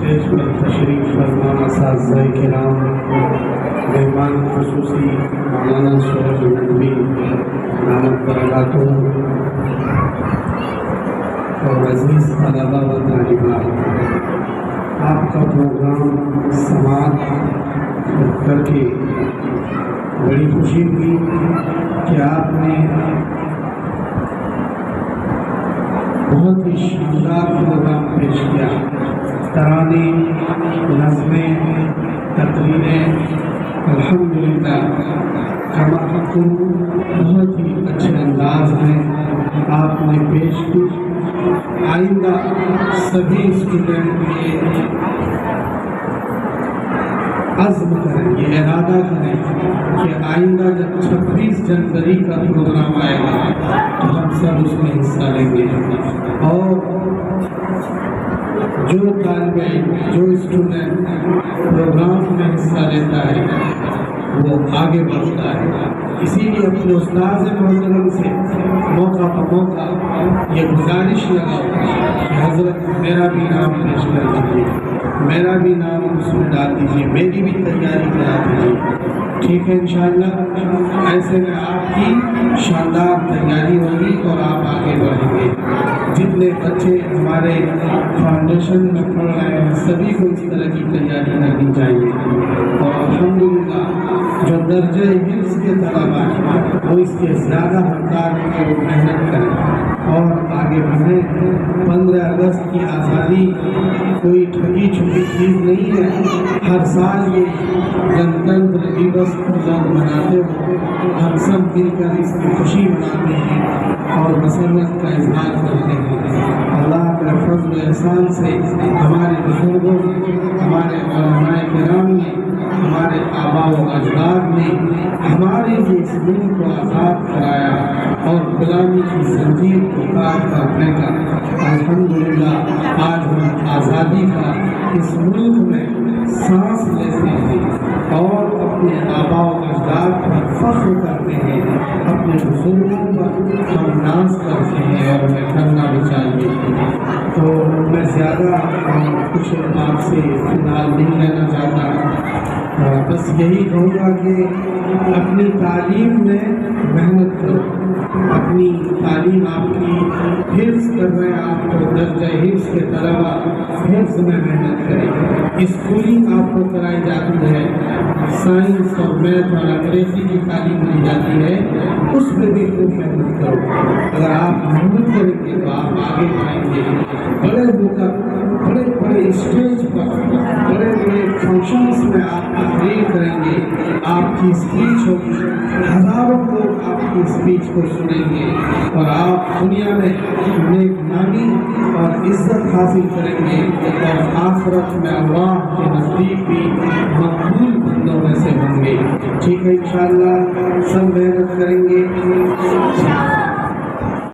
Stage پر تشریف فرما اساتذہ کرام، مہمان خصوصی مولانا شریف النبی دامت برکاتہ اور عزیز طلباء و طالبات، آپ کا پروگرام سماعت کر کے بڑی خوشی ہوئی کہ آپ نے بہت ہی شاندار پروگرام پیش کیا۔ ترانے، نظمیں، تقریریں الحمدللہ کما حقم بہت ہی اچھے انداز میں آپ نے پیش کی۔ آئندہ سبھی اسٹوڈنٹ یہ عزم کریں، یہ ارادہ کریں کہ آئندہ جب 26 جنوری کا پروگرام آئے گا تو ہم سب اس میں حصہ لیں گے، اور جو طالب علم، جو اسٹوڈنٹ پروگرام میں حصہ لیتا ہے وہ آگے بڑھتا ہے۔ اسی لیے اپنے استاذ محترم سے موقع پر موقع یہ گزارش لگا کہ حضرت میرا بھی نام پیش کر دیجیے، میرا بھی نام اس میں ڈال دیجیے، میری بھی تیاری کرا دیجیے، ٹھیک ہے انشاءاللہ۔ ایسے میں آپ کی شاندار تیاری ہوگی اور آپ آگے بڑھیں گے۔ جتنے بچے ہمارے فاؤنڈیشن میں پڑھ رہے ہیں سبھی کو اس طرح کی تیاری کرنی چاہیے، اور الحمدللہ جو درجہ حفظ کے طلباء ہیں وہ اس کے زیادہ حقدار ہیں کہ وہ محنت کریں اور آگے بڑھیں۔ 15 اگست کی آزادی کوئی ٹھگی چھپی چیز نہیں ہے۔ ہر سال یہ گنتنتر دیوس لوگ مناتے ہیں، ہم سب مل کر اس کی خوشی مناتے ہیں اور مسرت کا اظہار کرتے ہیں۔ اللہ کے فضل و احسان سے ہمارے بزرگوں نے، ہمارے علماء کرام نے، ہمارے آباء و اجداد نے ہمارے اس ملک کو آزاد کرایا اور غلامی کی زنجیر کو کاٹ کر پھینکا۔ الحمدللہ آج ہم آزادی کا اس ملک میں سانس لیتے ہیں اور اپنے آباء و اجداد پر فخر کرتے ہیں، اپنے بزرگوں پر ہم ناز کرتے ہیں اور ہمیں کرنا بھی چاہیے۔ تو میں زیادہ کچھ آپ سے فی الحال نہیں لینا چاہتا، بس یہی کہوں گا کہ اپنی تعلیم میں محنت کرو۔ اپنی تعلیم آپ کی حفظ کر رہے ہیں، آپ کو درجہ حفظ کے طلباء حفظ میں محنت کریں۔ اسکولنگ آپ کو کرائی جاتی ہے، سائنس اور میتھ اور انگریزی کی تعلیم دی جاتی ہے، اس میں بھی خوب محنت کرو۔ اگر آپ محنت کریں گے تو آپ آگے بڑھیں گے، بڑے بڑے اسٹیج پر، بڑے فنکشنز میں آپ تقریر کریں گے، آپ کی اسپیچ ہوگی، ہزاروں لوگ آپ کی اسپیچ کو سنیں گے اور آپ دنیا میں نیک نامی اور عزت حاصل کریں گے، اور آخرت میں اللہ کے نزدیک بھی مقبول بندوں میں سے ہوں گے۔ ٹھیک ہے انشاءاللہ، سب محنت کریں گے۔